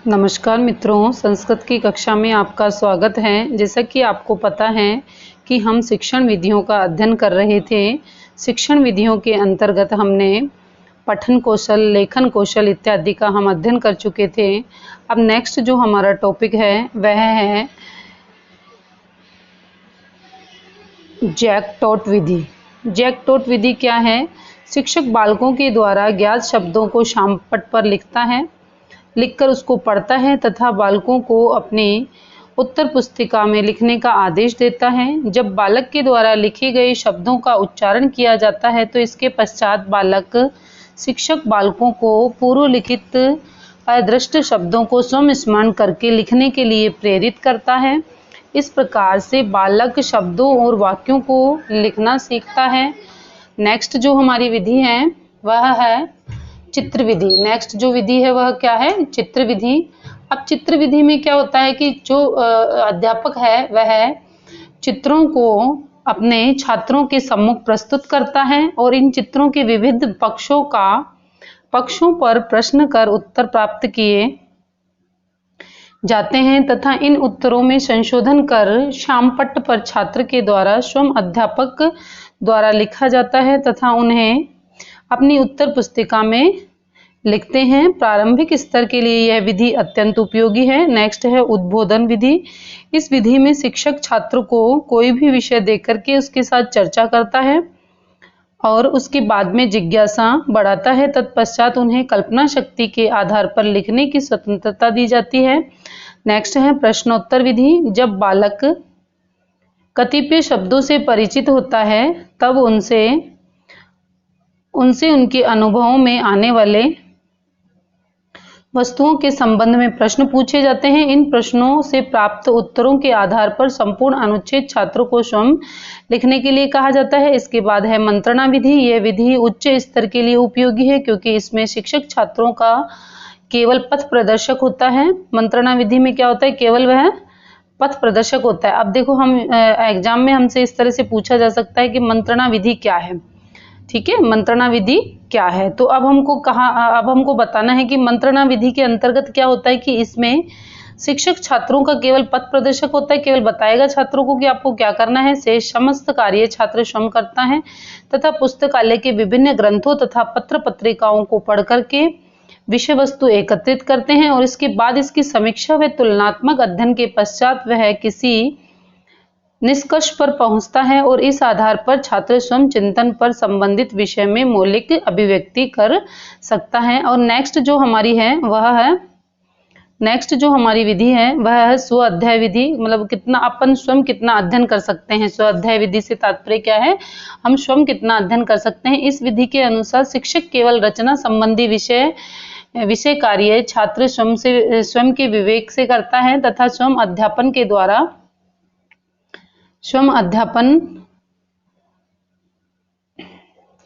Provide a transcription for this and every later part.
नमस्कार मित्रों, संस्कृत की कक्षा में आपका स्वागत है। जैसा कि आपको पता है कि हम शिक्षण विधियों का अध्ययन कर रहे थे। शिक्षण विधियों के अंतर्गत हमने पठन कौशल, लेखन कौशल इत्यादि का हम अध्ययन कर चुके थे। अब नेक्स्ट जो हमारा टॉपिक है वह है जैकटॉट विधि। जैकटॉट विधि क्या है? शिक्षक बालकों के द्वारा ज्ञात शब्दों को श्यामपट्ट पर लिखकर उसको पढ़ता है तथा बालकों को अपनी उत्तर पुस्तिका में लिखने का आदेश देता है। जब बालक के द्वारा लिखे गए शब्दों का उच्चारण किया जाता है तो इसके पश्चात शिक्षक बालकों को पूर्व लिखित अदृष्ट शब्दों को स्वयं स्मरण करके लिखने के लिए प्रेरित करता है। इस प्रकार से बालक शब्दों और वाक्यों को लिखना सीखता है। नेक्स्ट जो हमारी विधि है वह है चित्र विधि। नेक्स्ट जो विधि है वह क्या है? चित्र विधि। अब चित्र विधि में क्या होता है कि जो अध्यापक है वह चित्रों को अपने छात्रों के सम्मुख प्रस्तुत करता है और इन चित्रों के विविध पक्षों पर प्रश्न कर उत्तर प्राप्त किए जाते हैं तथा इन उत्तरों में संशोधन कर श्यामपट्ट पर छात्र के द्वारा स्वयं अध्यापक द्वारा लिखा जाता है तथा उन्हें अपनी उत्तर पुस्तिका में लिखते हैं। प्रारंभिक स्तर के लिए यह विधि अत्यंत उपयोगी है। नेक्स्ट है उद्बोधन विधि। इस विधि में शिक्षक छात्र को कोई भी विषय देकर के उसके साथ चर्चा करता है और उसके बाद में जिज्ञासा बढ़ाता है। तत्पश्चात उन्हें कल्पना शक्ति के आधार पर लिखने की स्वतंत्रता दी जाती है। नेक्स्ट है प्रश्नोत्तर विधि। जब बालक कतिपय शब्दों से परिचित होता है तब उनसे उनके अनुभवों में आने वाले वस्तुओं के संबंध में प्रश्न पूछे जाते हैं। इन प्रश्नों से प्राप्त उत्तरों के आधार पर संपूर्ण अनुच्छेद छात्रों को स्वयं लिखने के लिए कहा जाता है। इसके बाद है मंत्रणा विधि। यह विधि उच्च स्तर के लिए उपयोगी है क्योंकि इसमें शिक्षक छात्रों का केवल पथ प्रदर्शक होता है। मंत्रणा विधि में क्या होता है? केवल वह पथ प्रदर्शक होता है। अब देखो, हम एग्जाम में हमसे इस तरह से पूछा जा सकता है कि मंत्रणा विधि क्या है। ठीक है, मंत्रणा विधि क्या है? तो अब हमको बताना है कि मंत्रणा विधि के अंतर्गत क्या होता है कि इसमें शिक्षक छात्रों का केवल पथ प्रदर्शक होता है, केवल बताएगा छात्रों को कि आपको क्या करना है। शेष समस्त कार्य छात्र स्वयं करता है तथा पुस्तकालय के विभिन्न ग्रंथों तथा पत्र पत्रिकाओं को पढ़ करके विषय वस्तु एकत्रित करते हैं और इसके बाद इसकी समीक्षा व तुलनात्मक अध्ययन के पश्चात वह किसी निष्कर्ष पर पहुंचता है और इस आधार पर छात्र स्वयं चिंतन पर संबंधित विषय में मौलिक अभिव्यक्ति कर सकता है। और नेक्स्ट जो हमारी विधि है वह है स्व अध्याय विधि। मतलब अपन स्वयं कितना अध्ययन कर सकते हैं। स्व अध्याय विधि से तात्पर्य क्या है? हम स्वयं कितना अध्ययन कर सकते हैं। इस विधि के अनुसार शिक्षक केवल रचना संबंधी विषय कार्य छात्र स्वयं के विवेक से करता है तथा स्वयं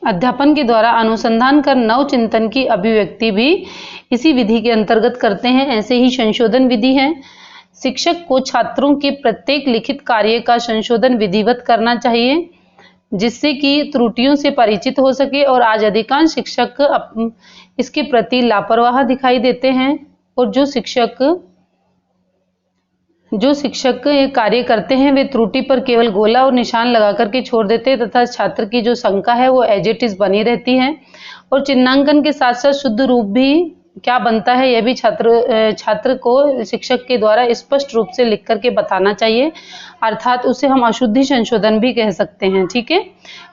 अध्यापन के द्वारा अनुसंधान कर नव चिंतन की अभिव्यक्ति भी इसी विधि के अंतर्गत करते हैं। ऐसे ही संशोधन विधि है। शिक्षक को छात्रों के प्रत्येक लिखित कार्य का संशोधन विधिवत करना चाहिए जिससे कि त्रुटियों से परिचित हो सके। और आज अधिकांश शिक्षक इसके प्रति लापरवाह दिखाई देते हैं और जो शिक्षक ये कार्य करते हैं वे त्रुटि पर केवल गोला और निशान लगा करके छोड़ देते हैं तथा छात्र की जो शंका है वो एज इट इज बनी रहती है। और चिन्हांकन के साथ साथ शुद्ध रूप भी क्या बनता है यह भी छात्र को शिक्षक के द्वारा स्पष्ट रूप से लिख करके बताना चाहिए। अर्थात उसे हम अशुद्धि संशोधन भी कह सकते हैं। ठीक है।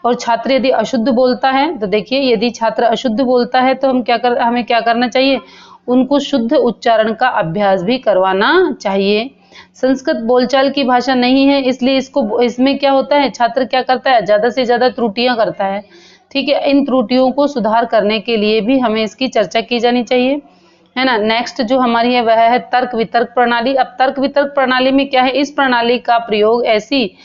और छात्र यदि अशुद्ध बोलता है तो देखिए, यदि छात्र अशुद्ध बोलता है तो हमें क्या करना चाहिए? उनको शुद्ध उच्चारण का अभ्यास भी करवाना चाहिए। संस्कृत बोलचाल की भाषा नहीं है, इसलिए इसमें क्या होता है, छात्र क्या करता है? ज्यादा से ज्यादा त्रुटियां करता है। ठीक है। इन त्रुटियों को सुधार करने के लिए भी हमें इसकी चर्चा की जानी चाहिए, है ना। नेक्स्ट जो हमारी है वह है तर्क वितर्क प्रणाली। अब तर्क वितर्क प्रणाली में क्या है? इस प्रणाली का प्रयोग ऐसी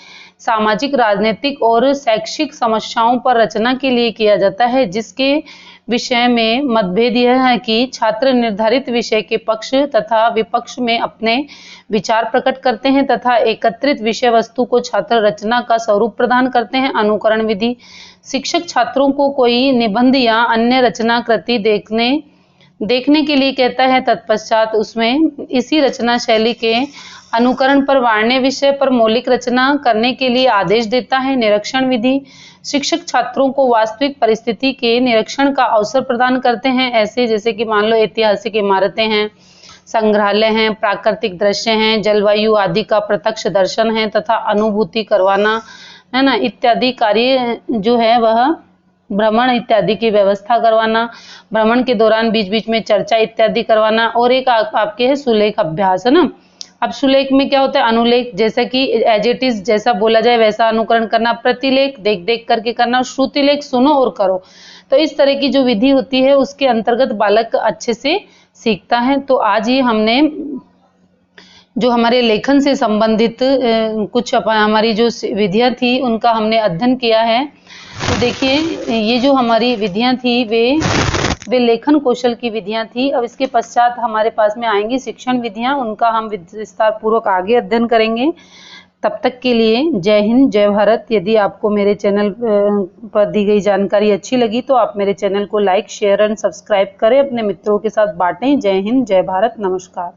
सामाजिक, राजनीतिक और शैक्षिक समस्याओं पर रचना के लिए किया जाता है जिसके विषय में मतभेद यह है कि छात्र निर्धारित विषय के पक्ष तथा विपक्ष में अपने विचार प्रकट करते हैं तथा एकत्रित विषय वस्तु को छात्र रचना का स्वरूप प्रदान करते हैं। अनुकरण विधि। शिक्षक छात्रों को कोई निबंध या अन्य रचना कृति देखने के लिए कहता है। तत्पश्चात उसमें इसी रचना शैली के अनुकरण पर वार्ण्य विषय पर मौलिक रचना करने के लिए आदेश देता है। निरीक्षण विधि शिक्षक छात्रों को वास्तविक परिस्थिति के निरीक्षण का अवसर प्रदान करते हैं। ऐसे जैसे कि मान लो ऐतिहासिक इमारतें हैं, संग्रहालय हैं, प्राकृतिक दृश्य हैं, जलवायु आदि का प्रत्यक्ष दर्शन है तथा अनुभूति करवाना है ना, इत्यादि कार्य जो है वह भ्रमण इत्यादि की व्यवस्था करवाना, भ्रमण के दौरान बीच बीच में चर्चा इत्यादि करवाना। और एक आपके है सुलेख अभ्यास, है ना। अब सुलेख में क्या होता है, अनुलेख जैसा कि एज इट इज जैसा बोला जाए वैसा अनुकरण करना, प्रतिलेख देख देख करके करना, और श्रुतिलेख सुनो और करो। तो इस तरह की जो विधि होती है उसके अंतर्गत बालक अच्छे से सीखता है। तो आज ये हमने जो हमारे लेखन से संबंधित कुछ हमारी जो विधियां थी उनका हमने अध्ययन किया है। तो देखिए ये जो हमारी विधियां थी वे लेखन कौशल की विधियां थी। अब इसके पश्चात हमारे पास में आएंगी शिक्षण विधियां, उनका हम विस्तार पूर्वक आगे अध्ययन करेंगे। तब तक के लिए जय हिंद, जय भारत। यदि आपको मेरे चैनल पर दी गई जानकारी अच्छी लगी तो आप मेरे चैनल को लाइक, शेयर एंड सब्सक्राइब करें, अपने मित्रों के साथ बांटें। जय हिंद, जय भारत, नमस्कार।